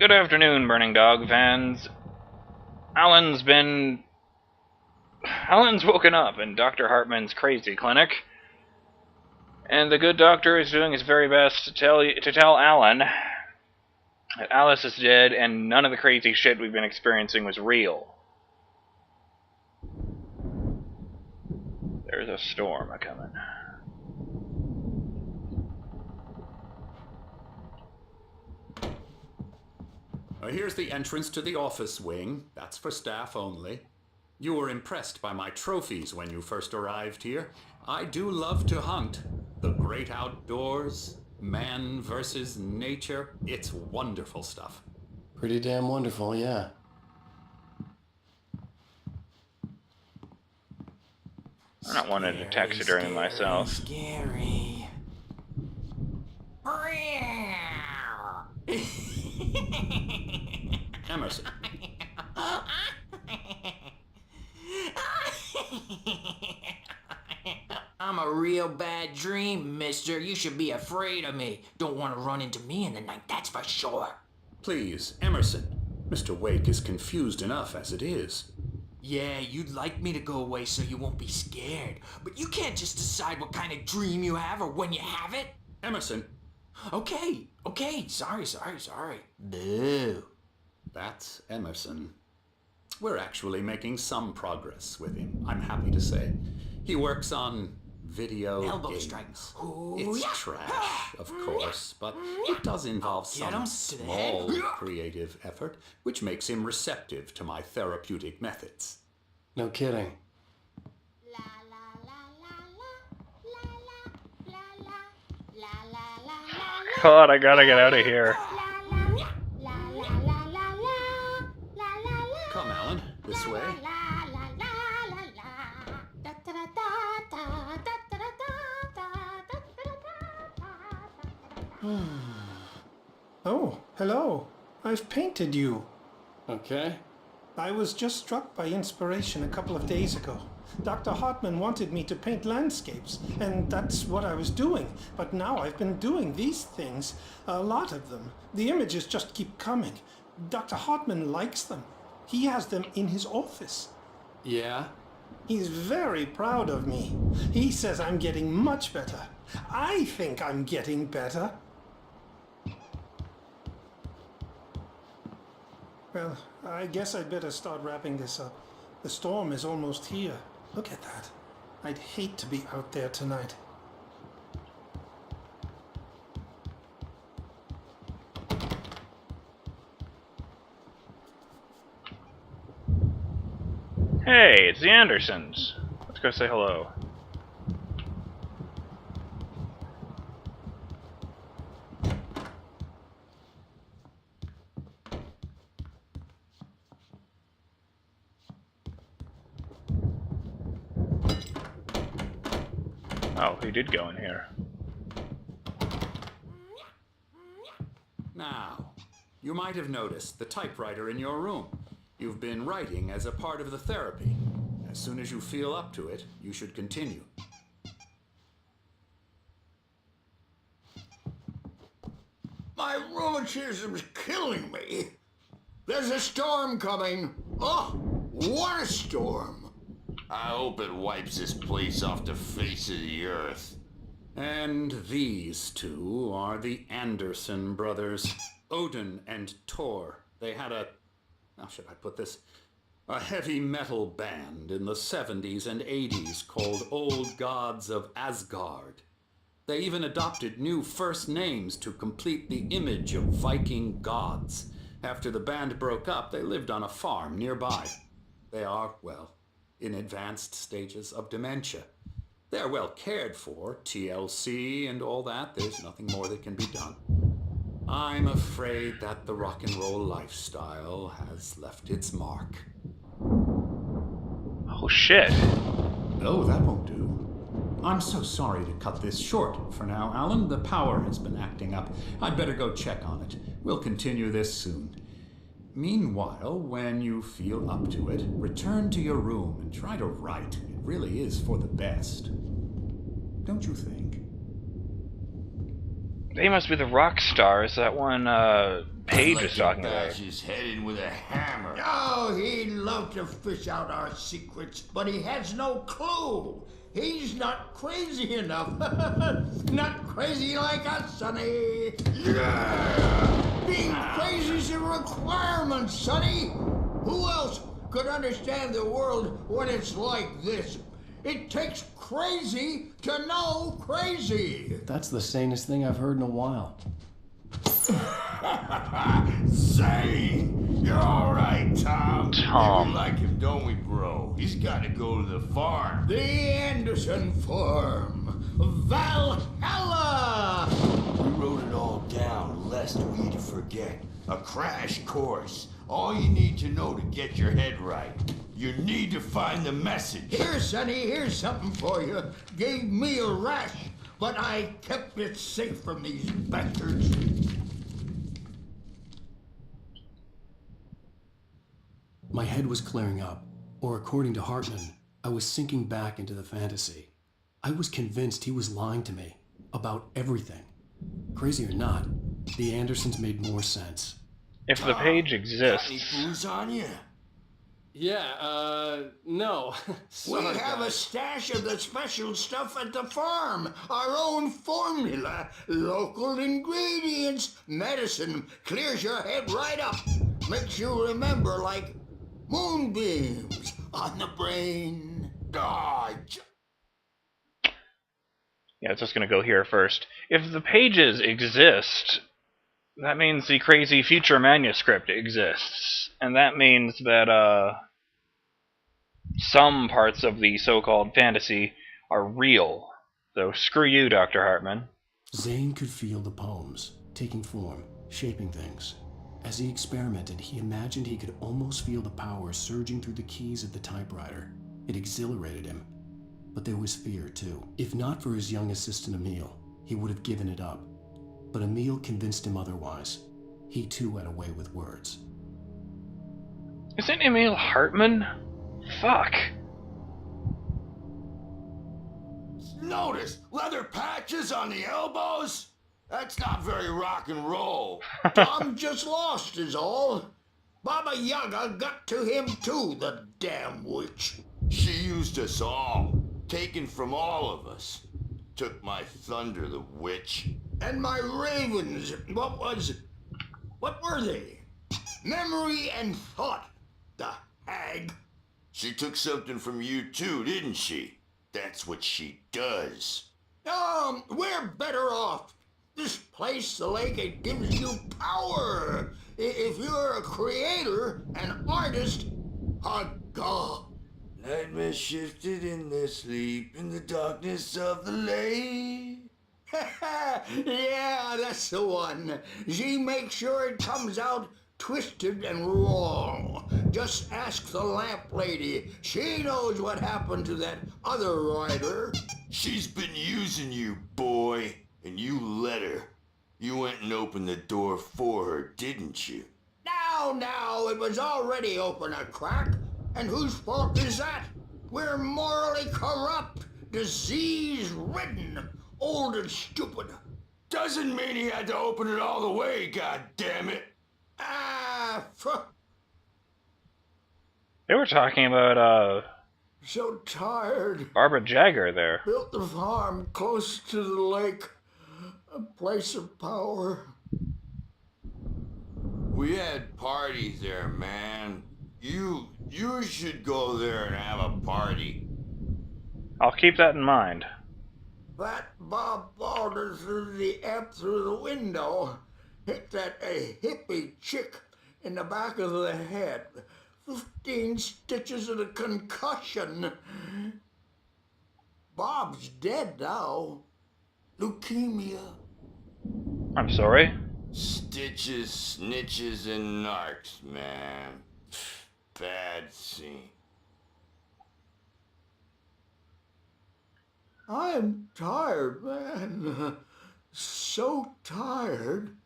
Good afternoon, Burning Dog fans. Alan's woken up in Dr. Hartman's crazy clinic, and the good doctor is doing his very best to tell Alan that Alice is dead and none of the crazy shit we've been experiencing was real. There's a storm a-coming. Here's the entrance to the office wing. That's for staff only. You were impressed by my trophies when you first arrived here. I do love to hunt. The great outdoors, man versus nature. It's wonderful stuff. Pretty damn wonderful, yeah. I'm not wanting to taxidermy myself. Scary. Emerson. I'm a real bad dream, mister. You should be afraid of me. Don't want to run into me in the night, that's for sure. Please, Emerson. Mr. Wake is confused enough as it is. Yeah, you'd like me to go away so you won't be scared. But you can't just decide what kind of dream you have or when you have it. Emerson. Okay. Sorry. Boo. That's Emerson. We're actually making some progress with him, I'm happy to say. He works on video Elbow games. strikes. It's trash, of course, but it does involve some small creative effort, which makes him receptive to my therapeutic methods. No kidding. God, I gotta get out of here. Come, Alan, this way. Oh, hello. I've painted you. Okay. I was just struck by inspiration a couple of days ago. Dr. Hartman wanted me to paint landscapes, and that's what I was doing. But now I've been doing these things, a lot of them. The images just keep coming. Dr. Hartman likes them. He has them in his office. Yeah? He's very proud of me. He says I'm getting much better. I think I'm getting better. Well, I guess I'd better start wrapping this up. The storm is almost here. Look at that. I'd hate to be out there tonight. Hey, it's the Andersons. Let's go say hello. Oh, he did go in here. Now, you might have noticed the typewriter in your room. You've been writing as a part of the therapy. As soon as you feel up to it, you should continue. My rheumatism's killing me. There's a storm coming. Oh, what a storm. I hope it wipes this place off the face of the earth. And these two are the Anderson brothers, Odin and Thor. They had how should I put this? A heavy metal band in the 70s and 80s called Old Gods of Asgard. They even adopted new first names to complete the image of Viking gods. After the band broke up, they lived on a farm nearby. They are, well, in advanced stages of dementia. They're well cared for, TLC and all that. There's nothing more that can be done. I'm afraid that the rock and roll lifestyle has left its mark. Oh shit. Oh, that won't do. I'm so sorry to cut this short for now, Alan. The power has been acting up. I'd better go check on it. We'll continue this soon. Meanwhile, when you feel up to it, return to your room and try to write. It really is for the best. Don't you think? They must be the rock stars that won Page I'd is like to talking bash about. his head in with a hammer. Oh, he'd love to fish out our secrets, but he has no clue. He's not crazy enough. Not crazy like us, Sonny. Yeah! Being crazy's a requirement, Sonny. Who else could understand the world when it's like this? It takes crazy to know crazy. That's the sanest thing I've heard in a while. Say, you're all right, Tom. Tom. Yeah, we like him, don't we, bro? He's got to go to the farm. The Anderson Farm. Valhalla! We wrote it all down, lest we forget. A crash course. All you need to know to get your head right. You need to find the message. Here, Sonny, here's something for you. Gave me a rash, but I kept it safe from these bastards. My head was clearing up, or according to Hartman, I was sinking back into the fantasy. I was convinced he was lying to me about everything. Crazy or not, the Andersons made more sense. If the page Got any exists, booze on you? Yeah, no. We have a stash of the special stuff at the farm. Our own formula. Local ingredients. Medicine clears your head right up. Makes you remember like moonbeams on the brain. Ah, yeah, it's just gonna go here first. If the pages exist, that means the crazy future manuscript exists. And that means that, some parts of the so-called fantasy are real. So screw you, Dr. Hartman. Zane could feel the poems, taking form, shaping things. As he experimented, he imagined he could almost feel the power surging through the keys of the typewriter. It exhilarated him. But there was fear, too. If not for his young assistant Emil, he would have given it up. But Emil convinced him otherwise. He too had a way with words. Isn't Emil Hartman? Fuck. Notice leather patches on the elbows? That's not very rock and roll. Tom just lost is all. Baba Yaga got to him too, the damn witch. She used us all, taken from all of us. Took my thunder, the witch. And my ravens, what were they? Memory and thought, the hag. She took something from you too, didn't she? That's what she does. We're better off. This place, the lake, it gives you power. If you're a creator, an artist, a god. Nightmare shifted in their sleep in the darkness of the lake. Yeah, that's the one. She makes sure it comes out twisted and wrong. Just ask the lamp lady. She knows what happened to that other rider. She's been using you, boy, and you let her. You went and opened the door for her, didn't you? Now, it was already open a crack. And whose fault is that? We're morally corrupt, disease-ridden, old and stupid. Doesn't mean he had to open it all the way, goddammit. They were talking about, So tired. Barbara Jagger there. Built the farm close to the lake. A place of power. We had parties there, man. You should go there and have a party. I'll keep that in mind. That Bob Balder threw the amp through the window. Hit that hippie chick in the back of the head. 15 stitches and a concussion. Bob's dead now. Leukemia. I'm sorry. Stitches, snitches, and narcs, man. Bad scene. I'm tired, man. So tired.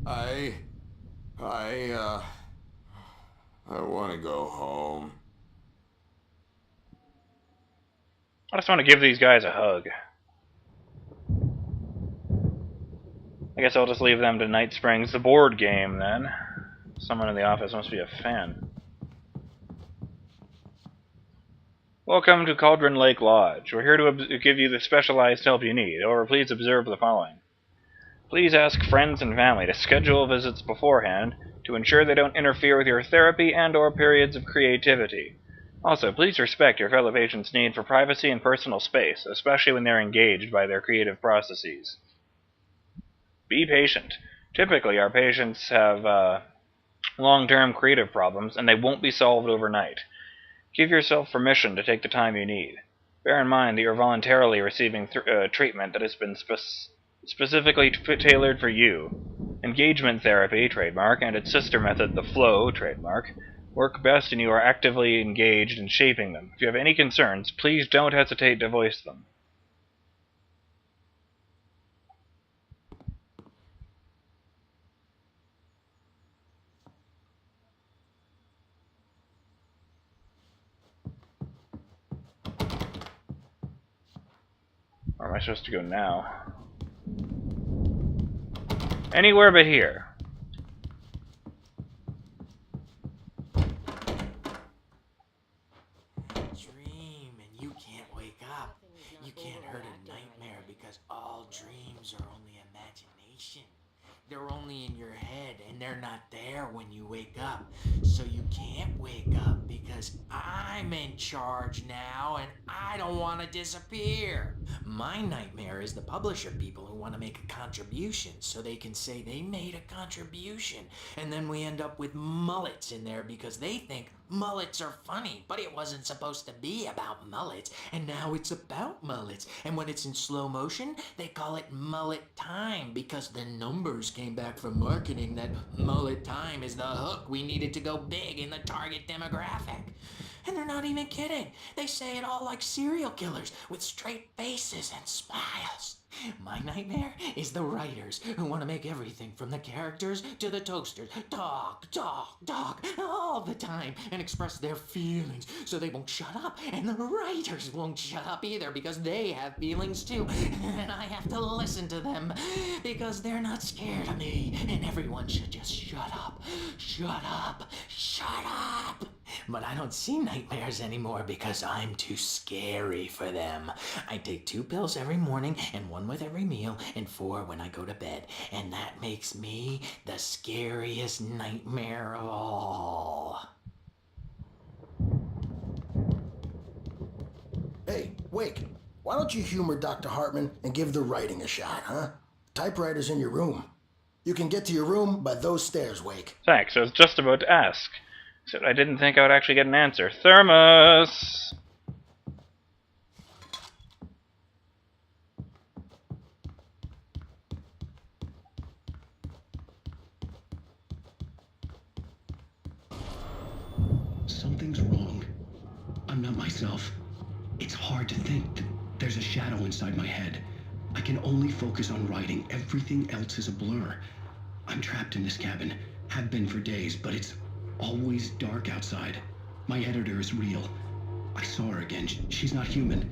I want to go home. I just want to give these guys a hug. I guess I'll just leave them to Night Springs, the board game, then. Someone in the office must be a fan. Welcome to Cauldron Lake Lodge. We're here to give you the specialized help you need. However, please observe the following. Please ask friends and family to schedule visits beforehand to ensure they don't interfere with your therapy and/or periods of creativity. Also, please respect your fellow patients' need for privacy and personal space, especially when they're engaged by their creative processes. Be patient. Typically, our patients have long-term creative problems, and they won't be solved overnight. Give yourself permission to take the time you need. Bear in mind that you're voluntarily receiving treatment that has been specifically tailored for you. Engagement therapy, trademark, and its sister method, the flow, trademark, work best and you are actively engaged in shaping them. If you have any concerns, please don't hesitate to voice them. Where am I supposed to go now? Anywhere but here. Dream and you can't wake up. You can't hurt a nightmare because all dreams are only imagination. They're only in your head and they're not there when you wake up. So you can't wake up because I'm in charge now and I don't want to disappear. My nightmare is the publisher people who want to make a contribution so they can say they made a contribution. And then we end up with mullets in there because they think mullets are funny, but it wasn't supposed to be about mullets, and now it's about mullets. And when it's in slow motion, they call it mullet time because the numbers came back from marketing that mullet time is the hook we needed to go big in the target demographic. And they're not even kidding. They say it all like serial killers with straight faces and smiles. My nightmare is the writers who want to make everything from the characters to the toasters talk all the time and express their feelings so they won't shut up, and the writers won't shut up either because they have feelings too, and I have to listen to them because they're not scared of me, and everyone should just shut up. But I don't see nightmares anymore because I'm too scary for them. I take 2 pills every morning and 1 with every meal and 4 when I go to bed. And that makes me the scariest nightmare of all. Hey, Wake, why don't you humor Dr. Hartman and give the writing a shot, huh? Typewriter's in your room. You can get to your room by those stairs, Wake. Thanks, I was just about to ask. Except I didn't think I would actually get an answer. Thermos! Something's wrong. I'm not myself. It's hard to think. There's a shadow inside my head. I can only focus on writing. Everything else is a blur. I'm trapped in this cabin. Have been for days, but it's always dark outside. My editor is real. I saw her again. She's not human.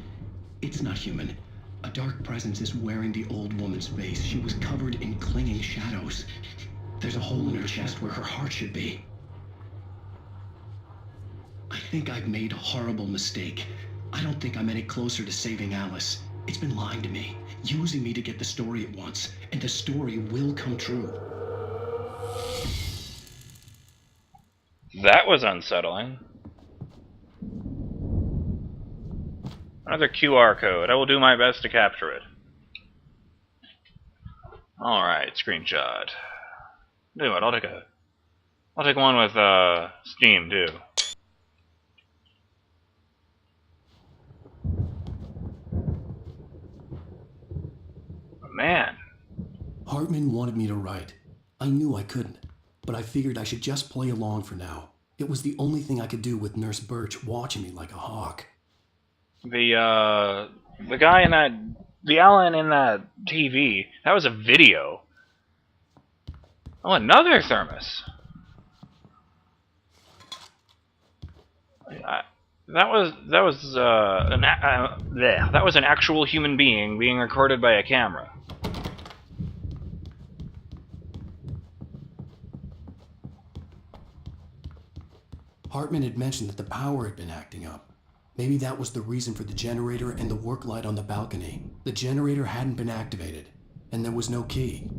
It's not human. A dark presence is wearing the old woman's face. She was covered in clinging shadows. There's a hole in her chest where her heart should be. I think I've made a horrible mistake. I don't think I'm any closer to saving Alice. It's been lying to me, using me to get the story it wants, and the story will come true. That was unsettling. Another QR code. I will do my best to capture it. Alright, screenshot. Do it, I'll take one with Steam too. Man. Hartman wanted me to write. I knew I couldn't, but I figured I should just play along for now. It was the only thing I could do with Nurse Birch watching me like a hawk. The guy in that, the Alan in that TV, that was a video. Oh, another thermos. That was an actual human being recorded by a camera. Hartman had mentioned that the power had been acting up. Maybe that was the reason for the generator and the work light on the balcony. The generator hadn't been activated, and there was no key.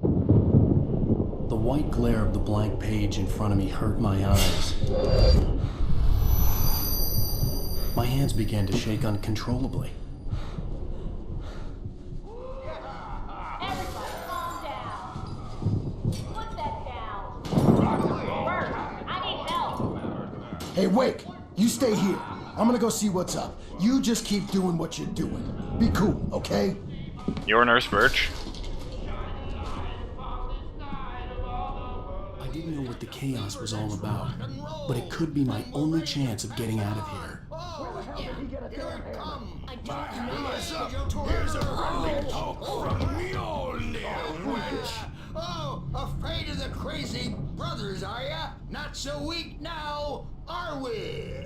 The white glare of the blank page in front of me hurt my eyes. My hands began to shake uncontrollably. Everybody, calm down. Put that down. Bert, I need help. Hey, Wake, you stay here. I'm gonna go see what's up. You just keep doing what you're doing. Be cool, okay? Your Nurse Birch. I didn't know what the chaos was all about, but it could be my only chance of getting out of here. Here it comes. I don't know. Here's a friendly poke from Mjolnir, witch. Oh, afraid of the crazy brothers, are ya? Not so weak now, are we?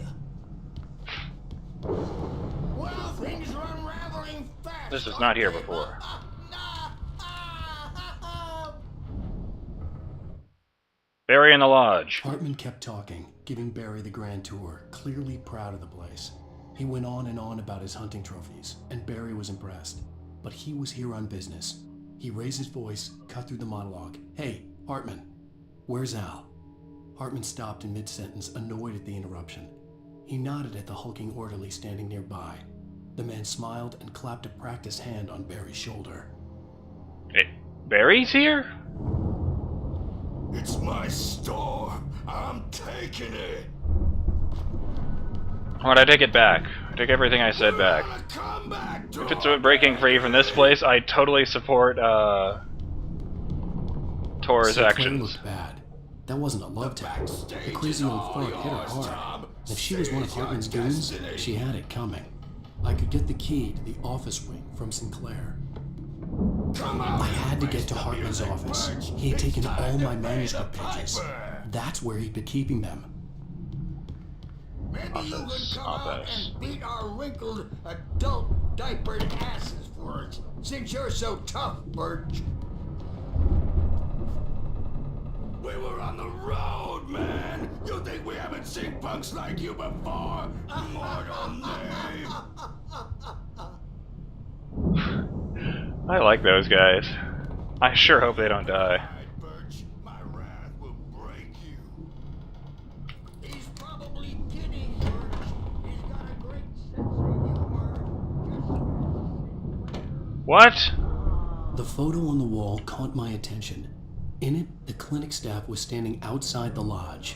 Well, things are unraveling fast. This is not here before. Barry in the lodge. Hartman kept talking, giving Barry the grand tour, clearly proud of the place. He went on and on about his hunting trophies, and Barry was impressed. But he was here on business. He raised his voice, cut through the monologue. Hey, Hartman, where's Al? Hartman stopped in mid-sentence, annoyed at the interruption. He nodded at the hulking orderly standing nearby. The man smiled and clapped a practiced hand on Barry's shoulder. Hey, Barry's here? It's my store. I'm taking it. Alright, I take it back. I take everything I said back. Come back, If it's breaking free from this place, I totally support Tor's Claire actions. looked bad. That wasn't a love tap. The crazy old fart hit her hard. And if she was one of Hartman's goons, she had it coming. I could get the key to the office wing from Sinclair. I had to get to Hartman's office. He had taken all my manuscript pages. That's where he'd been keeping them. Maybe you could come out Office. and beat our wrinkled adult diapered asses for us, since you're so tough, Birch. We were on the road, man. You think we haven't seen punks like you before? Mortal name. I like those guys. I sure hope they don't die. Birch, my wrath will break you. He's probably kidding, Birch. He's got a great sense of humor. What? The photo on the wall caught my attention. In it, the clinic staff was standing outside the lodge.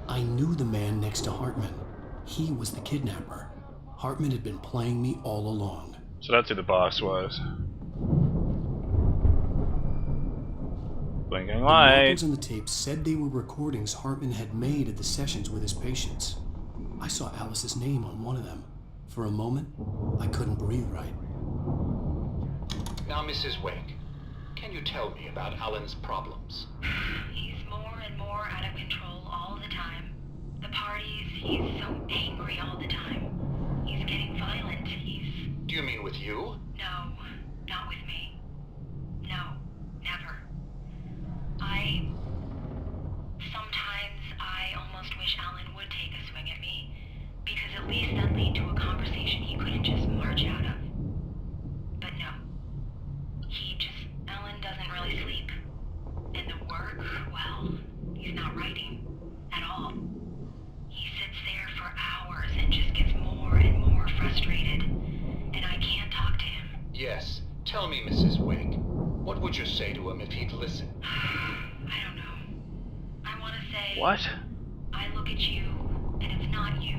I knew the man next to Hartman. He was the kidnapper. Hartman had been playing me all along. So that's who the boss was. Blinking The light. records on the tape said they were recordings Hartman had made at the sessions with his patients. I saw Alice's name on one of them. For a moment, I couldn't breathe right. Now, Mrs. Wake, can you tell me about Alan's problems? He's more and more out of control all the time. The parties, he's so angry all the time. He's getting violent. Do you mean with you? No, not with me. No, never. Sometimes I almost wish Alan would take a swing at me, because at least that'd lead to a conversation he couldn't just march out of. But no. Alan doesn't really sleep. And the work, well, he's not writing at all. He sits there for hours and just gets more and more frustrated. And I can't talk to him. Yes. Tell me, Mrs. Wake, what would you say to him if he'd listen? I don't know. I want to say... What? I look at you, and it's not you.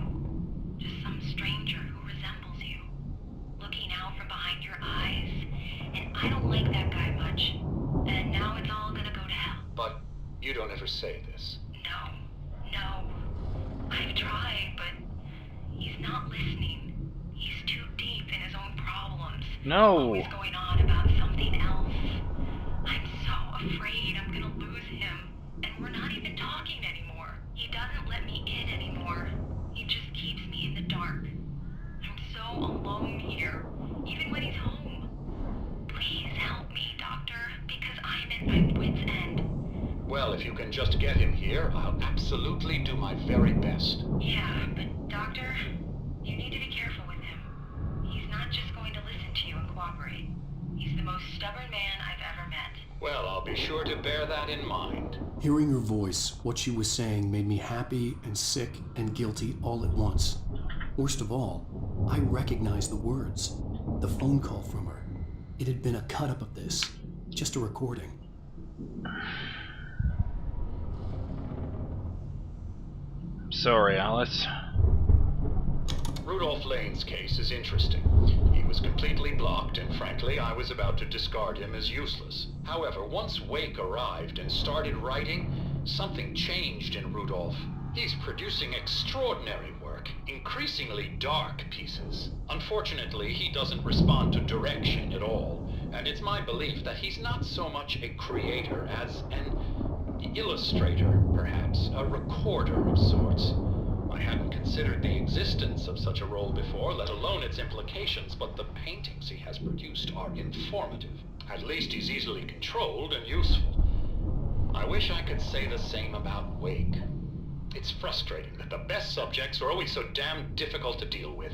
Just some stranger who resembles you. Looking out from behind your eyes. And I don't like that guy much. And now it's all gonna go to hell. But you don't ever say this. No. I've tried, but he's not listening. He's too deep in his own problems. No. Always going on about something else. I'm so afraid I'm gonna lose him. And we're not even talking anymore. He doesn't let me in anymore. He just keeps me in the dark. I Well, if you can just get him here, I'll absolutely do my very best. Yeah, but Doctor, you need to be careful with him. He's not just going to listen to you and cooperate. He's the most stubborn man I've ever met. Well, I'll be sure to bear that in mind. Hearing her voice, what she was saying made me happy and sick and guilty all at once. Worst of all, I recognized the words. The phone call from her. It had been a cut-up of this. Just a recording. Sorry, Alice. Rudolph Lane's case is interesting. He was completely blocked, and frankly, I was about to discard him as useless. However, once Wake arrived and started writing, something changed in Rudolph. He's producing extraordinary work, increasingly dark pieces. Unfortunately, he doesn't respond to direction at all, and it's my belief that he's not so much a creator as an illustrator, perhaps, a recorder of sorts. I hadn't considered the existence of such a role before, let alone its implications, but the paintings he has produced are informative. At least he's easily controlled and useful. I wish I could say the same about Wake. It's frustrating that the best subjects are always so damn difficult to deal with.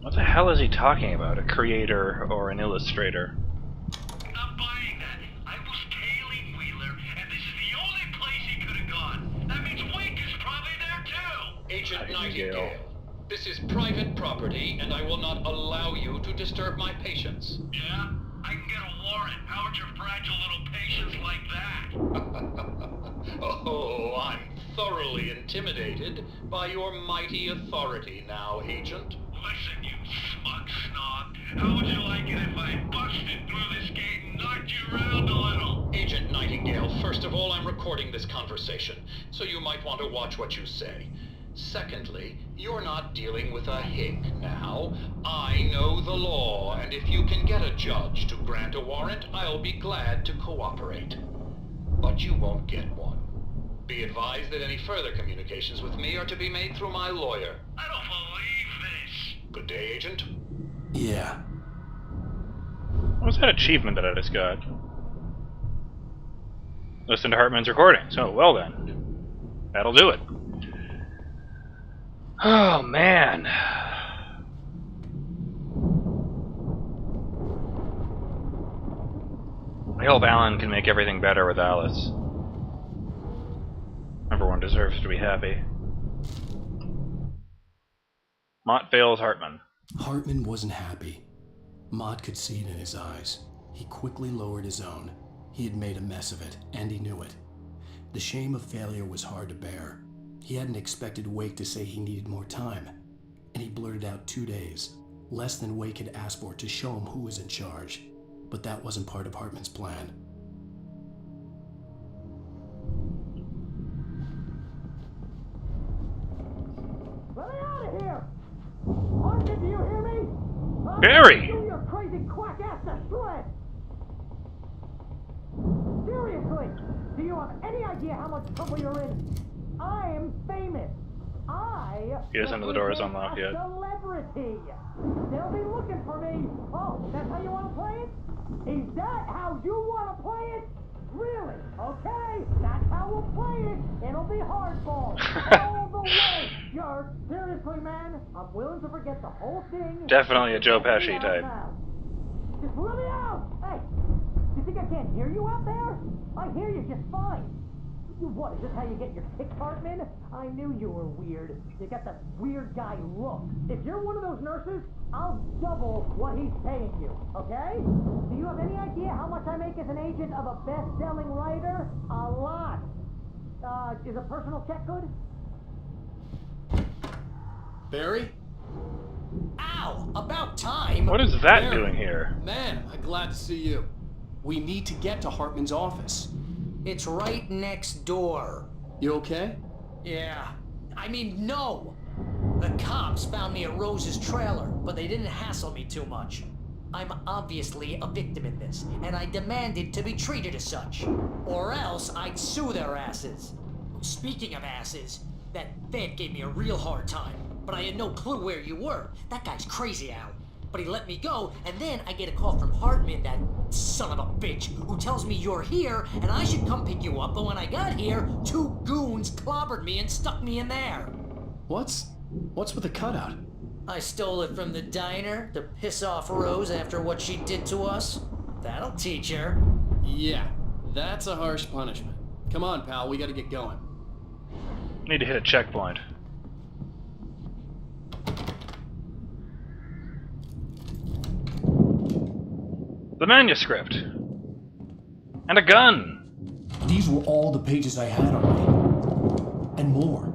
What the hell is he talking about? A creator or an illustrator? Not buying that. I was tailing Wheeler, and this is the only place he could have gone. That means Wake is probably there too. Agent Nightingale, this is private property, and I will not allow you to disturb my patients. Yeah? I can get a warrant. How would your fragile little patience like that? Oh, I'm thoroughly intimidated by your mighty authority now, Agent. Listen, you smug snob. How would you like it if I busted through this gate and knocked you around a little? Agent Nightingale, first of all, I'm recording this conversation, so you might want to watch what you say. Secondly, you're not dealing with a hick now. I know the law, and if you can get a judge to grant a warrant, I'll be glad to cooperate. But you won't get one. Be advised that any further communications with me are to be made through my lawyer. I don't believe this. Good day, Agent. Yeah. What was that achievement that I just got? Listen to Hartman's recording. So, well then. That'll do it. Oh, man. I hope Alan can make everything better with Alice. Everyone deserves to be happy. Mott fails Hartman. Hartman wasn't happy. Mott could see it in his eyes. He quickly lowered his own. He had made a mess of it, and he knew it. The shame of failure was hard to bear. He hadn't expected Wake to say he needed more time, and he blurted out 2 days, less than Wake had asked for to show him who was in charge. But that wasn't part of Hartman's plan. Let me out of here! Hartman, do you hear me? Barry! Do your crazy quack ass to shred! Seriously, do you have any idea how much trouble you're in? I'm famous. He doesn't know the door is unlocked yet. Celebrity. They'll be looking for me. Oh, that's how you want to play it? Is that how you want to play it? Really? Okay, that's how we'll play it. It'll be hardball. All the way. Seriously, man, I'm willing to forget the whole thing. Definitely a Joe Pesci type. Just let me out. Hey, do you think I can't hear you out there? I hear you just fine. What, is this how you get your kick, Hartman? I knew you were weird. You got that weird guy look. If you're one of those nurses, I'll double what he's paying you, okay? Do you have any idea how much I make as an agent of a best-selling writer? A lot. Is a personal check good? Barry? Ow! About time! What is that Barry, doing here? Man, I'm glad to see you. We need to get to Hartman's office. It's right next door. You okay? Yeah. I mean, no! The cops found me at Rose's trailer, but they didn't hassle me too much. I'm obviously a victim in this, and I demanded to be treated as such. Or else I'd sue their asses. Speaking of asses, that Fed gave me a real hard time, but I had no clue where you were. That guy's crazy, Al. but he let me go, and then I get a call from Hartman, that son of a bitch, who tells me you're here, and I should come pick you up, but when I got here, 2 goons clobbered me and stuck me in there. What's with the cutout? I stole it from the diner to piss off Rose after what she did to us. That'll teach her. Yeah, that's a harsh punishment. Come on, pal, we gotta get going. Need to hit a checkpoint. The manuscript. And a gun. These were all the pages I had on me. And more.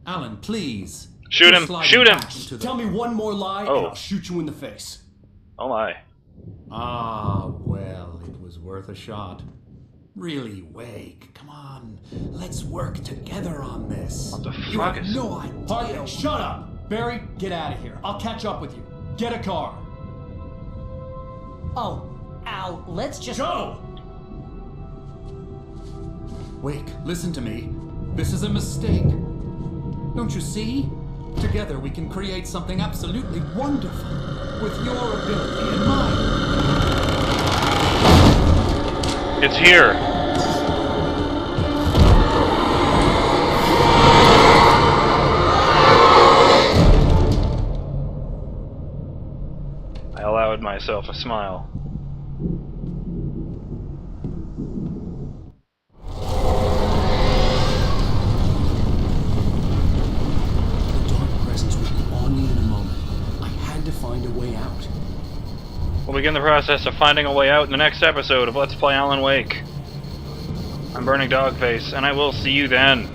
Alan, please. Shoot him! Shoot him! Tell me one more lie, Oh. and I'll shoot you in the face. Oh my. Ah, well, it was worth a shot. Really, Wake, come on. Let's work together on this. What the You fuck have is... no idea. Hartman, shut up! Barry, get out of here. I'll catch up with you. Get a car. Oh, Al, let's just... Go! Wake, listen to me. This is a mistake. Don't you see? Together we can create something absolutely wonderful. With your ability and mine. It's here. I allowed myself a smile. The dark presence would be on me in a moment. I had to find a way out. We'll begin the process of finding a way out in the next episode of Let's Play Alan Wake. I'm BurningDogFace, and I will see you then.